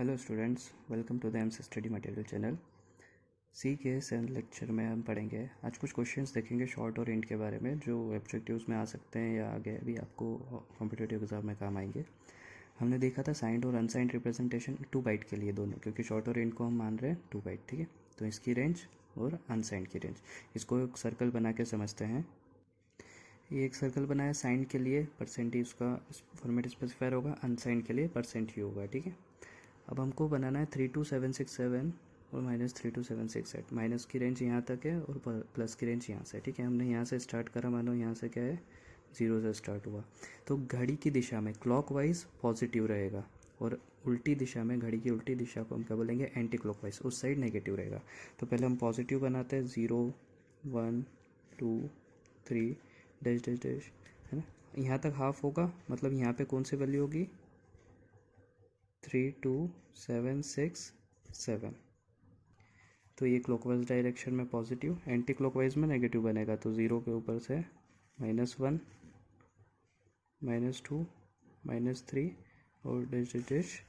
Hello students, welcome to the AIIMS study material channel. C के seven lecture में हम पढ़ेंगे आज कुछ क्वेश्चंस देखेंगे शॉर्ट और इंट के बारे में, जो ऑब्जेक्टिव्स में आ सकते हैं या आगे भी आपको कॉम्पिटिटिव एग्जाम में काम आएंगे। हमने देखा था साइंड और अनसाइंड रिप्रेजेंटेशन 2 बाइट के लिए दोनों, क्योंकि शॉर्ट और इंट को हम मान रहे हैं 2 बाइट। ठीक है, तो इसकी रेंज और अनसाइंड की रेंज, इसको एक सर्कल बना के समझते हैं। ये एक सर्कल बनाया साइंड के लिए परसेंटेज, उसका फॉर्मेट स्पेसिफायर होगा, अनसाइंड के लिए परसेंट ही होगा। ठीक है, अब हमको बनाना है 32767 और -32768। माइनस की रेंज यहाँ तक है और प्लस की रेंज यहाँ से। ठीक है, हमने यहाँ से स्टार्ट करा, मानो यहाँ से क्या है 0 से स्टार्ट हुआ, तो घड़ी की दिशा में क्लॉकवाइज पॉजिटिव रहेगा और उल्टी दिशा में, घड़ी की उल्टी दिशा को हम क्या बोलेंगे, एंटी क्लॉकवाइज, उस साइड नेगेटिव रहेगा। तो पहले हम पॉजिटिव बनाते हैं, 0 1 2 3 डैश डैश डैश, है ना। यहाँ तक हाफ होगा, मतलब यहाँ पे कौन सी वैल्यू होगी, 32767। तो ये क्लॉकवाइज डायरेक्शन में पॉजिटिव, एंटी क्लॉकवाइज में नेगेटिव बनेगा। तो 0 के ऊपर से -1 -2 -3 और डैश डैश डैश,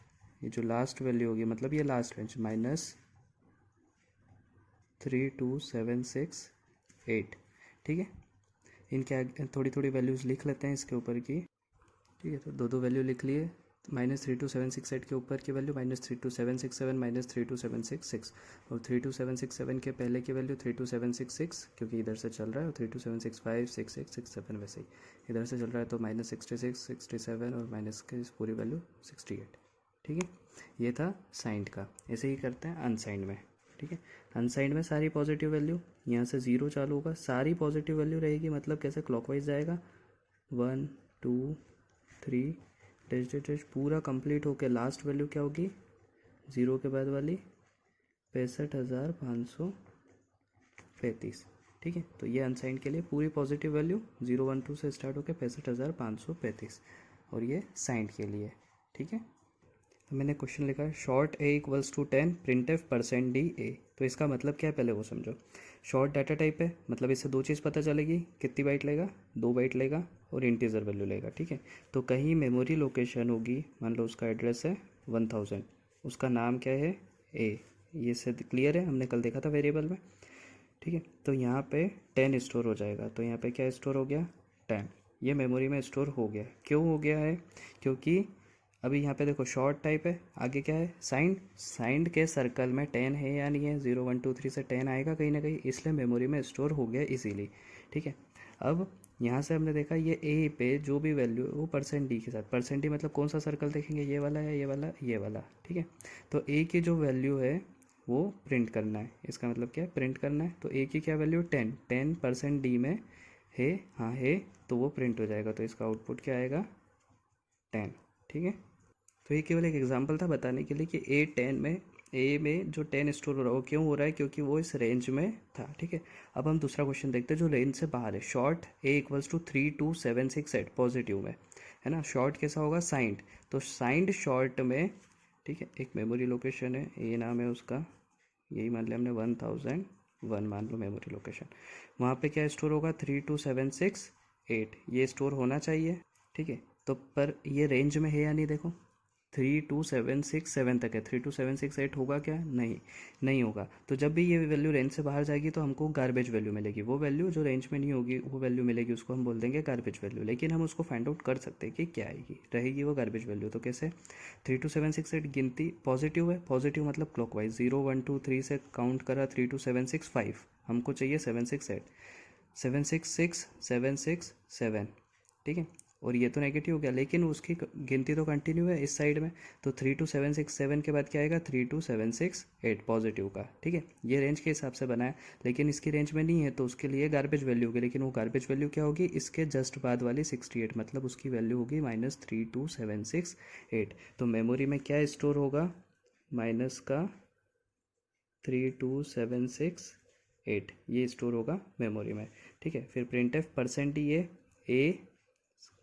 ये जो लास्ट वैल्यू होगी, मतलब ये लास्ट रेंज -32768। ठीक है, इनके आगे थोड़ी थोड़ी वैल्यूज़ लिख लेते हैं इसके ऊपर की। ठीक है, तो दो वैल्यू लिख लिए। -32768 के ऊपर की वैल्यू -32767 -32766, और 32767 के पहले की वैल्यू 32766, क्योंकि इधर से चल रहा है, और 32765 66 67 वैसे ही इधर से चल रहा है, तो -66 67 और माइनस की पूरी वैल्यू 68। ठीक है, ये था साइंड का। ऐसे ही करते हैं अनसाइंड में। ठीक है, अनसाइंड में सारी पॉजिटिव वैल्यू, यहाँ से 0 चालू होगा, सारी पॉजिटिव वैल्यू रहेगी, मतलब कैसे क्लॉकवाइज जाएगा, 1 2 3 डैश डैश डैश, पूरा कंप्लीट होके लास्ट वैल्यू क्या होगी, 0 के बाद वाली 65,535। ठीक है, तो ये अनसाइंड के लिए पूरी पॉजिटिव वैल्यू 0 1 2 से स्टार्ट होकर 65,535, और ये साइंड के लिए। ठीक है, तो मैंने क्वेश्चन लिखा है short a equals to 10 printf % d a. तो इसका मतलब क्या है, पहले वो समझो। शॉर्ट डाटा टाइप है, मतलब इससे दो चीज़ पता चलेगी, कितनी बाइट लेगा, 2 बाइट लेगा और इंटीजर वैल्यू लेगा। ठीक है, तो कहीं मेमोरी लोकेशन होगी, मान लो उसका एड्रेस है 1000, उसका नाम क्या है ए, ये से क्लियर है, हमने कल देखा था वेरिएबल में। ठीक है, तो यहाँ पे 10 स्टोर हो जाएगा, तो यहाँ पे क्या स्टोर हो गया, 10। ये मेमोरी में स्टोर हो गया। क्यों हो गया है, क्योंकि अभी यहाँ पे देखो शॉर्ट टाइप है, आगे क्या है साइंड, साइंड के सर्कल में 10 है या नहीं है, 0 1 2 3 से 10 आएगा कहीं ना कहीं, इसलिए मेमोरी में स्टोर हो गया इजीली। ठीक है, अब यहाँ से हमने देखा ये ए पे जो भी वैल्यू है वो %d के साथ, %d मतलब कौन सा सर्कल देखेंगे, ये वाला है, ये वाला, ये वाला। ठीक है, तो ए की जो वैल्यू है वो प्रिंट करना है, इसका मतलब क्या है, प्रिंट करना है। तो ए की क्या वैल्यू, 10 10 %d में है, हाँ है, तो वो प्रिंट हो जाएगा, तो इसका आउटपुट क्या आएगा 10। ठीक है, तो ये केवल एक एग्जांपल था बताने के लिए कि ए में जो 10 स्टोर हो रहा है वो क्यों हो रहा है, क्योंकि वो इस रेंज में था। ठीक है, अब हम दूसरा क्वेश्चन देखते हैं जो रेंज से बाहर है। Short a equals to 32768 positive में, है ना। शॉर्ट कैसा होगा, साइंड, तो साइंड शॉर्ट में, ठीक है, एक मेमोरी लोकेशन है, ए नाम है उसका, यही मान लिया हमने 1001 मान लो मेमोरी लोकेशन, वहाँ पे क्या स्टोर होगा 32768, ये स्टोर होना चाहिए। ठीक है, तो पर ये रेंज में है या नहीं, देखो 32767 तक है, 32768 होगा क्या, नहीं, नहीं होगा। तो जब भी ये वैल्यू रेंज से बाहर जाएगी तो हमको गार्बेज वैल्यू मिलेगी, वो वैल्यू जो रेंज में नहीं होगी वो वैल्यू मिलेगी, उसको हम बोल देंगे गार्बेज वैल्यू। लेकिन हम उसको फाइंड आउट कर सकते हैं कि क्या आएगी, रहेगी वो गार्बेज वैल्यू। तो कैसे, 32768 गिनती पॉजिटिव है, पॉजिटिव मतलब क्लॉकवाइज, 0 1 2 3 से काउंट करा 32765, हमको चाहिए 768, 766 767। ठीक है, और ये तो नेगेटिव हो गया, लेकिन उसकी गिनती तो कंटिन्यू है इस साइड में, तो 32767 के बाद क्या आएगा 32768 पॉजिटिव का। ठीक है, ये रेंज के हिसाब से बना है, लेकिन इसकी रेंज में नहीं है, तो उसके लिए गार्बेज वैल्यू होगी। लेकिन वो गार्बेज वैल्यू क्या होगी, इसके जस्ट बाद वाली 68, मतलब उसकी वैल्यू होगी -32768। तो मेमोरी में क्या स्टोर होगा, माइनस का 32768, ये स्टोर होगा मेमोरी में। ठीक है, फिर प्रिंटफ % ये ए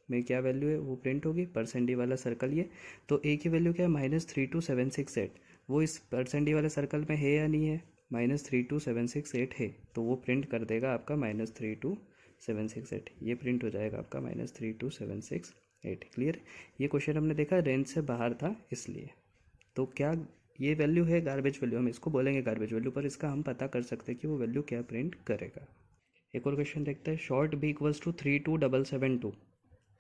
में क्या वैल्यू है वो प्रिंट होगी, %d वाला सर्कल ये, तो ए की वैल्यू क्या है -32768, वो इस %d वाले सर्कल में है या नहीं है, -32768 है, तो वो प्रिंट कर देगा आपका -32768, ये प्रिंट हो जाएगा आपका -32768। क्लियर, ये क्वेश्चन हमने देखा रेंज से बाहर था इसलिए। तो क्या ये वैल्यू है गार्बेज वैल्यू, हम इसको बोलेंगे गार्बेज वैल्यू, पर इसका हम पता कर सकते हैं कि वो वैल्यू क्या प्रिंट करेगा। एक और क्वेश्चन देखते हैं, शॉर्ट बी इक्वल्स टू 32772।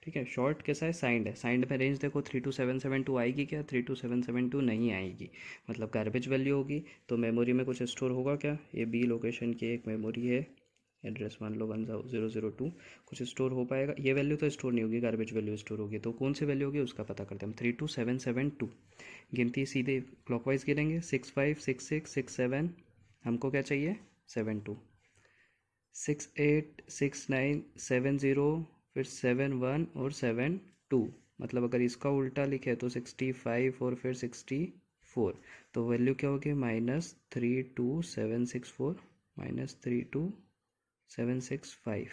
ठीक है, शॉर्ट कैसा है, साइंड है, साइंड में रेंज देखो 32772 आएगी क्या, 32772 नहीं आएगी, मतलब गार्बेज वैल्यू होगी। तो मेमोरी में कुछ स्टोर होगा क्या, ये बी लोकेशन की एक मेमोरी है, एड्रेस मान लो 1002, कुछ स्टोर हो पाएगा, ये वैल्यू तो स्टोर नहीं होगी, गार्बेज वैल्यू स्टोर होगी। तो कौन सी वैल्यू होगी उसका पता करते हैं हम, 32772। गिनती सीधे क्लॉकवाइज गिनेंगे, 6 5 6 6 6 7, हमको क्या चाहिए 7 2, 6 8 6 9 7 0, फिर 7 1 और 7 2, मतलब अगर इसका उल्टा लिखे तो 65 और फिर 64, तो वैल्यू क्या होगी -32764 -32765।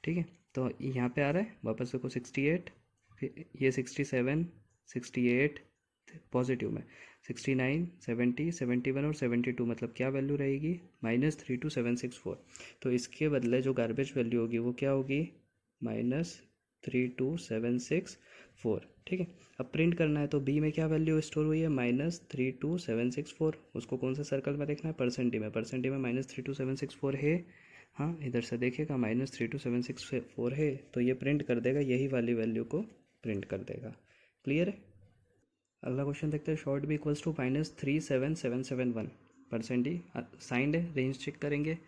ठीक है, तो यहाँ पे आ रहा है वापस देखो 68, फिर ये 67 68 पॉजिटिव में, 69 70 71 और 72, मतलब क्या वैल्यू रहेगी -32764। तो इसके बदले जो गार्बेज वैल्यू होगी वो क्या होगी -32764। ठीक है, अब प्रिंट करना है, तो बी में क्या वैल्यू स्टोर हुई है -32764, उसको कौन सा सर्कल में देखना है, परसेंटी में, परसेंटी में -32764 है, हाँ इधर से देखेगा -32764 है, तो ये प्रिंट कर देगा, यही वाली वैल्यू को प्रिंट कर देगा। क्लियर है। अगला क्वेश्चन देखते हैं, short b equals to -37771, percent d signed है, रेंज चेक करेंगे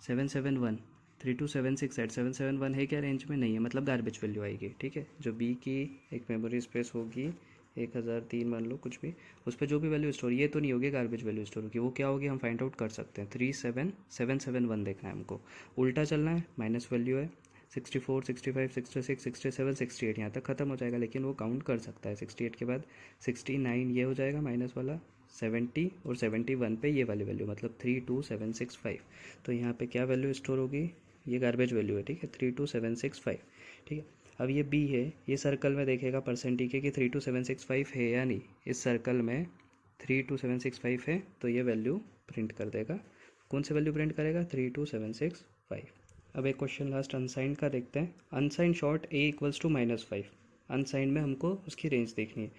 771 3276 एट 771 है क्या, रेंज में नहीं है, मतलब गार्बेज वैल्यू आएगी। ठीक है, जो बी की एक मेमोरी स्पेस होगी 1003 मान लो कुछ भी, उस पर जो भी वैल्यू स्टोर, ये तो नहीं होगी गार्बेज वैल्यू स्टोर होगी, वो क्या होगी हम फाइंड आउट कर सकते हैं। 37771 देखना है हमको, उल्टा चलना है, माइनस वैल्यू है 64 65 66 67 68, यहाँ तक ख़त्म हो जाएगा, लेकिन वो काउंट कर सकता है। 68 के बाद 69 ये हो जाएगा माइनस वाला, 70 और 71 पे ये वाली वैल्यू, मतलब 32765। तो यहाँ पे क्या वैल्यू स्टोर होगी, ये गार्बेज वैल्यू है। ठीक है, 32765। ठीक है, अब ये बी है, ये सर्कल में देखेगा परसेंट के कि 32765 है या नहीं, इस सर्कल में 32765 है, तो ये वैल्यू प्रिंट कर देगा। कौन सी वैल्यू प्रिंट करेगा, 32765। अब एक क्वेश्चन लास्ट अनसाइंड का देखते हैं, unsigned short a equals to -5, unsigned में हमको उसकी रेंज देखनी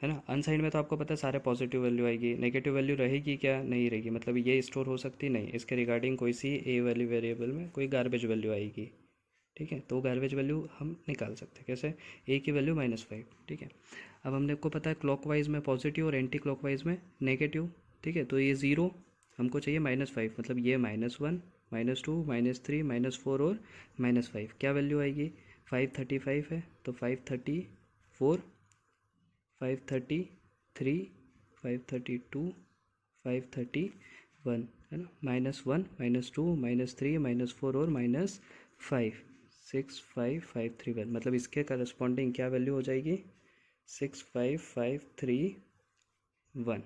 है ना। अनसाइंड में तो आपको पता है सारे पॉजिटिव वैल्यू आएगी, नेगेटिव वैल्यू रहेगी क्या, नहीं रहेगी, मतलब ये स्टोर हो सकती नहीं, इसके रिगार्डिंग कोई सी ए वाली वेरिएबल में कोई गार्बेज वैल्यू आएगी। ठीक है, तो गार्बेज वैल्यू हम निकाल सकते हैं कैसे, ए की वैल्यू -5। ठीक है, अब हमने को पता है क्लॉकवाइज में पॉजिटिव और एंटी क्लॉकवाइज में नेगेटिव। ठीक है, तो ये 0 हमको चाहिए -5, मतलब ये -1 -2 -3 -4 और -5, क्या वैल्यू आएगी 535 है, तो 534 533 532 531 है ना, -1 -2 -3 -4 और -5, 65531, मतलब इसके करस्पॉन्डिंग क्या वैल्यू हो जाएगी 65531,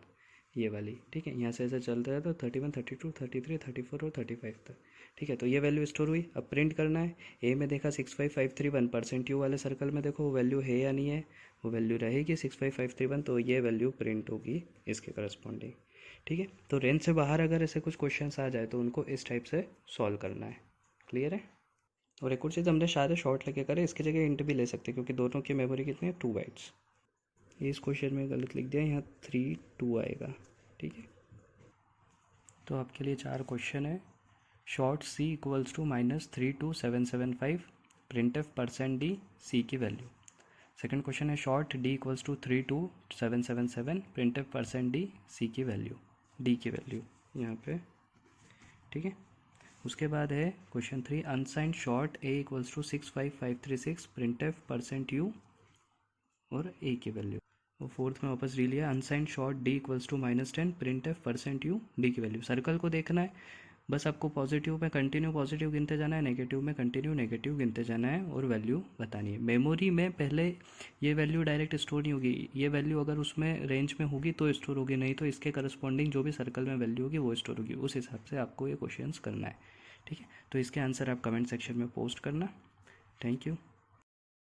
ये वाली। ठीक है, यहाँ से ऐसे चलता है तो 31 32 33 34 और 35 तक। ठीक है, तो ये वैल्यू स्टोर हुई। अब प्रिंट करना है, ए में देखा 65531, परसेंट यू वाले सर्कल में देखो वो वैल्यू है या नहीं है, वो वैल्यू रहेगी 65531, तो ये वैल्यू प्रिंट होगी इसके करस्पॉन्डिंग। ठीक है, तो रेंज से बाहर अगर ऐसे कुछ क्वेश्चन आ जाए तो उनको इस टाइप से सॉल्व करना है। क्लियर है। और एक और चीज़ हमने शायद शॉर्ट लेके करें, इसकी जगह इंट भी ले सकते हैं, क्योंकि दोनों की मेमोरी कितनी है 2 बाइट्स। ये इस क्वेश्चन में गलत लिख दिया, यहाँ 3 2 आएगा। ठीक है, तो आपके लिए 4 क्वेश्चन है। Short c equals to -32775, print f percent d c की वैल्यू। सेकंड क्वेश्चन है short d equals to 32777, print f percent d c की वैल्यू, डी की वैल्यू यहाँ पे। ठीक है, उसके बाद है question 3, unsigned short a equals to 65536, print f percent u और ए की वैल्यू। और फोर्थ में वापस डी लिया, unsigned short d equals to -10, print f percent u d की वैल्यू। सर्कल को देखना है, बस आपको पॉजिटिव में कंटिन्यू पॉजिटिव गिनते जाना है, नेगेटिव में कंटिन्यू नेगेटिव गिनते जाना है और वैल्यू बतानी है। मेमोरी में पहले ये वैल्यू डायरेक्ट स्टोर नहीं होगी, ये वैल्यू अगर उसमें रेंज में होगी तो स्टोर होगी, नहीं तो इसके करस्पॉन्डिंग जो भी सर्कल में वैल्यू होगी वो स्टोर होगी। उस हिसाब से आपको ये क्वेश्चंस करना है। ठीक है, तो इसके आंसर आप कमेंट सेक्शन में पोस्ट करना। Thank you.